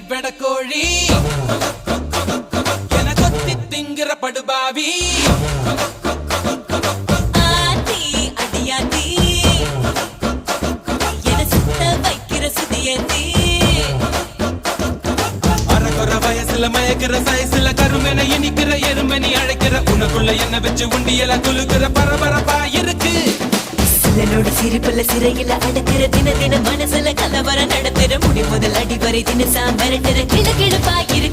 வெடக்கோழி என கொத்தி திங்கிற படுபாவி ஆத்தி அடியாத்தி என சுத்த வைக்கிற சுதியத்தி அறகுற வயசுல மயக்கிற சைஸ்ல கருமென இனிக்கிற எருமனி அழைக்கிற உனக்குள்ள என்ன வச்சு உண்டியல குலுக்கிற பரபரப்பா இருக்கு சிலனோட சிரிப்புல சிறையில அடக்கிற தின தின மனசுல கலவரம் நடத்துற முடி முதல் அடி வரை தினசா மிரட்டுற கிழக்கிழப்பாயிரு